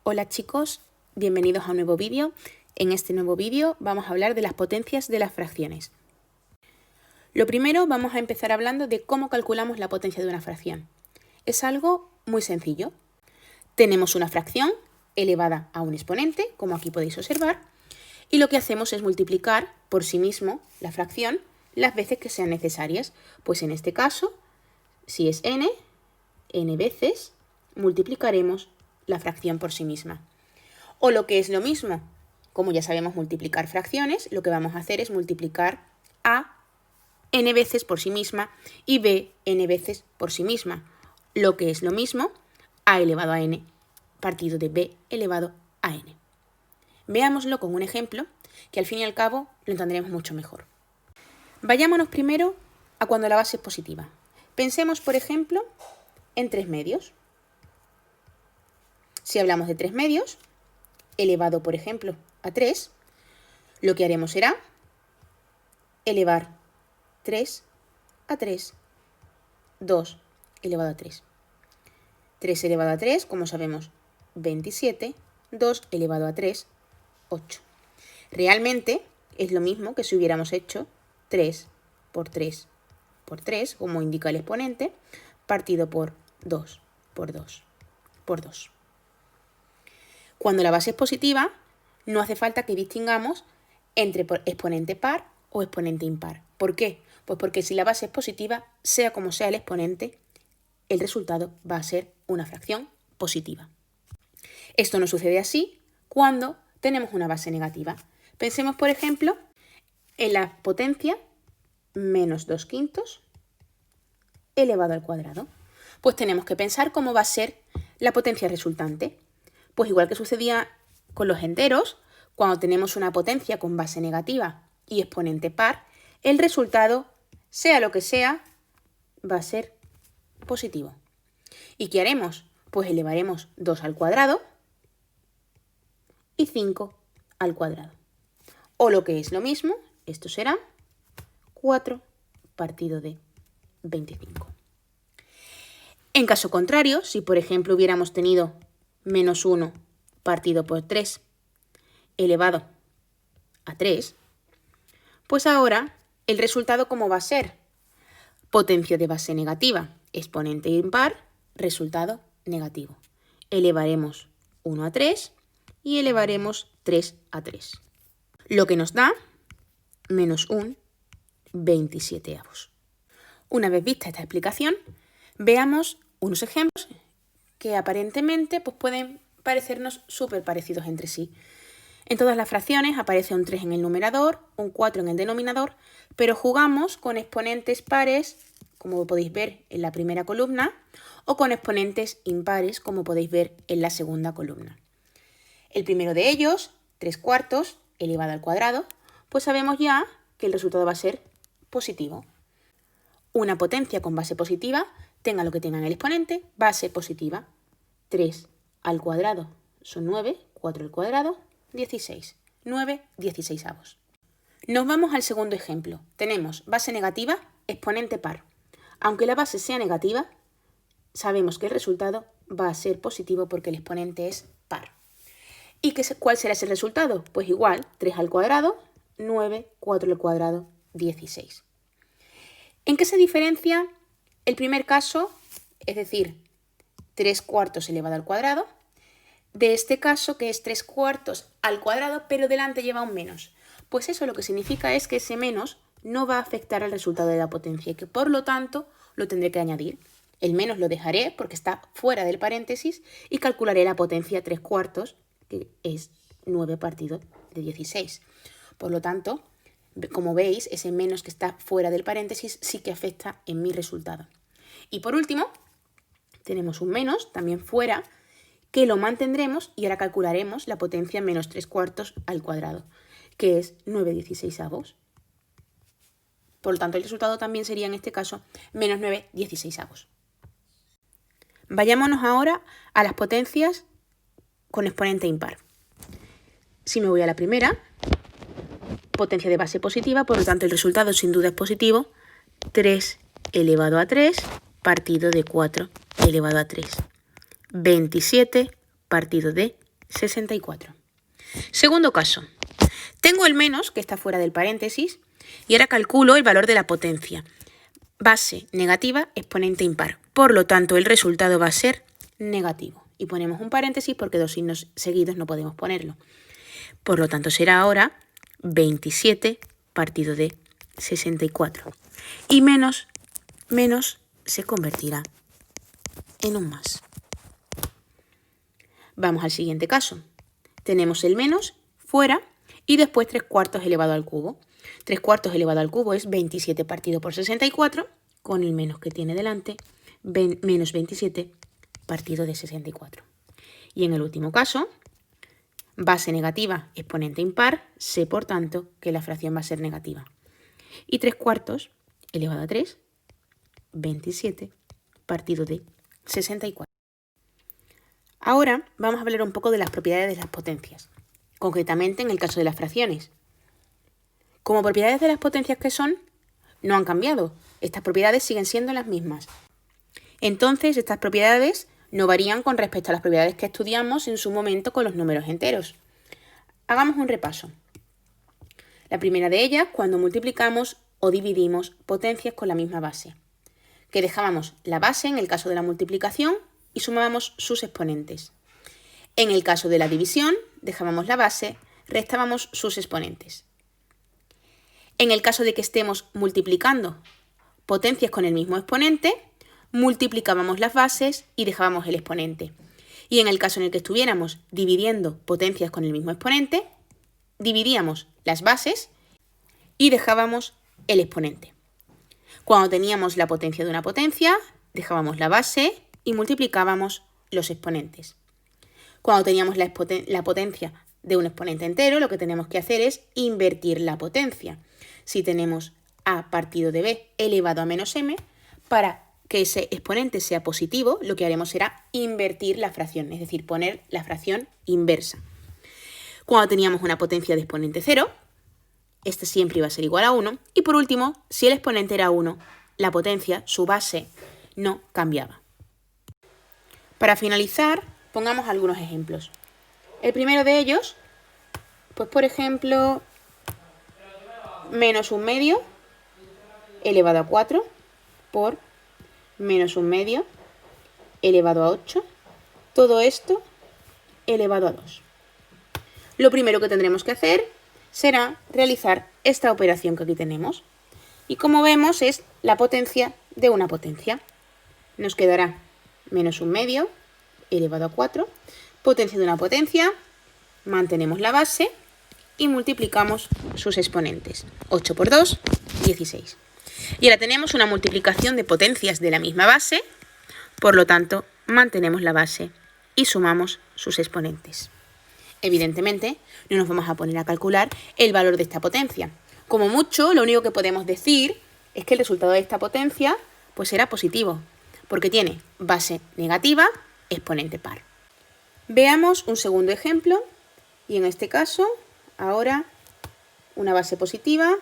Hola chicos, bienvenidos a un nuevo vídeo. En este nuevo vídeo vamos a hablar de las potencias de las fracciones. Lo primero vamos a empezar hablando de cómo calculamos la potencia de una fracción. Es algo muy sencillo. Tenemos una fracción elevada a un exponente, como aquí podéis observar, y lo que hacemos es multiplicar por sí mismo la fracción las veces que sean necesarias. Pues en este caso, si es n veces, multiplicaremos la fracción por sí misma. O lo que es lo mismo, como ya sabemos multiplicar fracciones, lo que vamos a hacer es multiplicar a n veces por sí misma y b n veces por sí misma. Lo que es lo mismo, a elevado a n partido de b elevado a n. Veámoslo con un ejemplo que al fin y al cabo lo entenderemos mucho mejor. Vayámonos primero a cuando la base es positiva. Pensemos, por ejemplo, en 3 medios. Si hablamos de 3 medios, elevado, por ejemplo, a 3, lo que haremos será elevar 3 a 3, 2 elevado a 3. 3 elevado a 3, como sabemos, 27, 2 elevado a 3, 8. Realmente es lo mismo que si hubiéramos hecho 3 por 3 por 3, como indica el exponente, partido por 2 por 2 por 2. Cuando la base es positiva, no hace falta que distingamos entre exponente par o exponente impar. ¿Por qué? Pues porque si la base es positiva, sea como sea el exponente, el resultado va a ser una fracción positiva. Esto no sucede así cuando tenemos una base negativa. Pensemos, por ejemplo, en la potencia menos 2/5 elevado al cuadrado. Pues tenemos que pensar cómo va a ser la potencia resultante. Pues igual que sucedía con los enteros, cuando tenemos una potencia con base negativa y exponente par, el resultado, sea lo que sea, va a ser positivo. ¿Y qué haremos? Pues elevaremos 2 al cuadrado y 5 al cuadrado. O lo que es lo mismo, esto será 4 partido de 25. En caso contrario, si por ejemplo hubiéramos tenido menos 1 partido por 3 elevado a 3, pues ahora el resultado ¿cómo va a ser? Potencia de base negativa, exponente impar, resultado negativo. Elevaremos 1 a 3 y elevaremos 3 a 3. Lo que nos da menos un 27avos. Una vez vista esta explicación, veamos unos ejemplos que aparentemente pueden parecernos súper parecidos entre sí. En todas las fracciones aparece un 3 en el numerador, un 4 en el denominador, pero jugamos con exponentes pares, como podéis ver en la primera columna, o con exponentes impares, como podéis ver en la segunda columna. El primero de ellos, 3/4 elevado al cuadrado, pues sabemos ya que el resultado va a ser positivo. Una potencia con base positiva, tenga lo que tenga en el exponente, base positiva. 3 al cuadrado son 9, 4 al cuadrado, 16. 9 16avos. Nos vamos al segundo ejemplo. Tenemos base negativa, exponente par. Aunque la base sea negativa, sabemos que el resultado va a ser positivo porque el exponente es par. ¿Y cuál será ese resultado? Pues igual, 3 al cuadrado, 9, 4 al cuadrado, 16. ¿En qué se diferencia el primer caso, es decir, 3/4 elevado al cuadrado, de este caso que es 3/4 al cuadrado, pero delante lleva un menos? Pues eso lo que significa es que ese menos no va a afectar al resultado de la potencia y que por lo tanto lo tendré que añadir. El menos lo dejaré porque está fuera del paréntesis y calcularé la potencia 3/4, que es 9 partido de 16. Por lo tanto, como veis, ese menos que está fuera del paréntesis sí que afecta en mi resultado. Y por último, tenemos un menos también fuera, que lo mantendremos y ahora calcularemos la potencia menos 3/4 al cuadrado, que es 9 16avos. Por lo tanto, el resultado también sería en este caso menos 9 16avos. Vayámonos ahora a las potencias con exponente impar. Si me voy a la primera, potencia de base positiva, por lo tanto el resultado sin duda es positivo. 3 elevado a 3 partido de 4 elevado a 3. 27 partido de 64. Segundo caso. Tengo el menos, que está fuera del paréntesis, y ahora calculo el valor de la potencia. Base negativa, exponente impar. Por lo tanto, el resultado va a ser negativo. Y ponemos un paréntesis porque dos signos seguidos no podemos ponerlo. Por lo tanto, será ahora 27 partido de 64. Y menos se convertirá en un más. Vamos al siguiente caso. Tenemos el menos fuera y después 3/4 elevado al cubo. 3/4 elevado al cubo es 27 partido por 64, con el menos que tiene delante, menos 27 partido de 64. Y en el último caso, base negativa, exponente impar, sé por tanto que la fracción va a ser negativa. Y 3/4 elevado a 3, 27 partido de 64. Ahora vamos a hablar un poco de las propiedades de las potencias, concretamente en el caso de las fracciones. Como propiedades de las potencias que son, no han cambiado. Estas propiedades siguen siendo las mismas. Entonces, estas propiedades no varían con respecto a las propiedades que estudiamos en su momento con los números enteros. Hagamos un repaso. La primera de ellas, cuando multiplicamos o dividimos potencias con la misma base, que dejábamos la base en el caso de la multiplicación y sumábamos sus exponentes. En el caso de la división, dejábamos la base, restábamos sus exponentes. En el caso de que estemos multiplicando potencias con el mismo exponente, multiplicábamos las bases y dejábamos el exponente. Y en el caso en el que estuviéramos dividiendo potencias con el mismo exponente, dividíamos las bases y dejábamos el exponente. Cuando teníamos la potencia de una potencia, dejábamos la base y multiplicábamos los exponentes. Cuando teníamos la potencia de un exponente entero, lo que tenemos que hacer es invertir la potencia. Si tenemos a partido de b elevado a menos m, para que ese exponente sea positivo, lo que haremos será invertir la fracción, es decir, poner la fracción inversa. Cuando teníamos una potencia de exponente 0, este siempre iba a ser igual a 1. Y por último, si el exponente era 1, la potencia, su base, no cambiaba. Para finalizar, pongamos algunos ejemplos. El primero de ellos, pues por ejemplo, menos 1/2 elevado a 4 por menos 1/2 elevado a 8. Todo esto elevado a 2. Lo primero que tendremos que hacer será realizar esta operación que aquí tenemos. Y como vemos es la potencia de una potencia. Nos quedará menos 1/2 elevado a 4, potencia de una potencia, mantenemos la base y multiplicamos sus exponentes. 8 por 2, 16. Y ahora tenemos una multiplicación de potencias de la misma base, por lo tanto, mantenemos la base y sumamos sus exponentes. Evidentemente, no nos vamos a poner a calcular el valor de esta potencia. Como mucho, lo único que podemos decir es que el resultado de esta potencia pues será positivo, porque tiene base negativa, exponente par. Veamos un segundo ejemplo, y en este caso, ahora, una base positiva,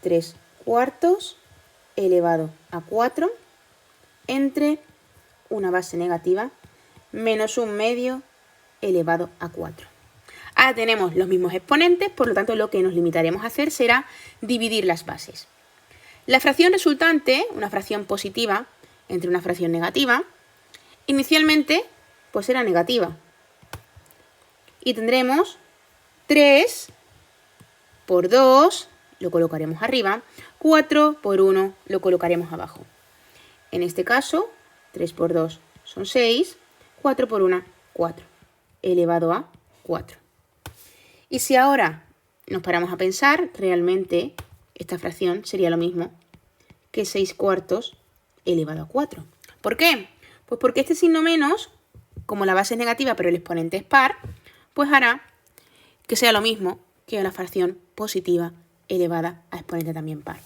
3/4 elevado a 4, entre una base negativa, menos 1/2 elevado a 4. Ahora tenemos los mismos exponentes, por lo tanto lo que nos limitaremos a hacer será dividir las bases. La fracción resultante, una fracción positiva entre una fracción negativa, inicialmente pues era negativa. Y tendremos 3 por 2, lo colocaremos arriba, 4 por 1 lo colocaremos abajo. En este caso, 3 por 2 son 6, 4 por 1, 4, elevado a 4. Y si ahora nos paramos a pensar, realmente esta fracción sería lo mismo que 6/4 elevado a 4. ¿Por qué? Pues porque este signo menos, como la base es negativa pero el exponente es par, pues hará que sea lo mismo que una fracción positiva elevada a exponente también par.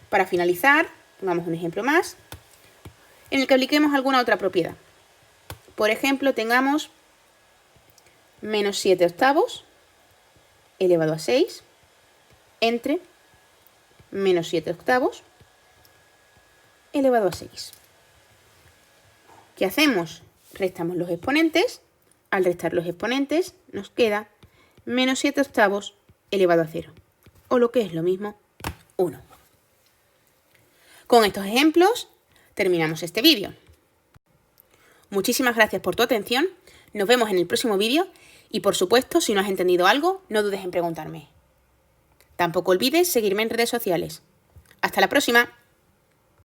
Para finalizar, pongamos un ejemplo más, en el que apliquemos alguna otra propiedad. Por ejemplo, tengamos menos 7/8 elevado a 6 entre menos 7/8 elevado a 6. ¿Qué hacemos? Restamos los exponentes Al restar los exponentes nos queda menos 7 octavos elevado a 0, o lo que es lo mismo, 1. Con estos ejemplos terminamos este vídeo. Muchísimas gracias por tu atención, nos vemos en el próximo vídeo y por supuesto, si no has entendido algo, no dudes en preguntarme. Tampoco olvides seguirme en redes sociales. ¡Hasta la próxima!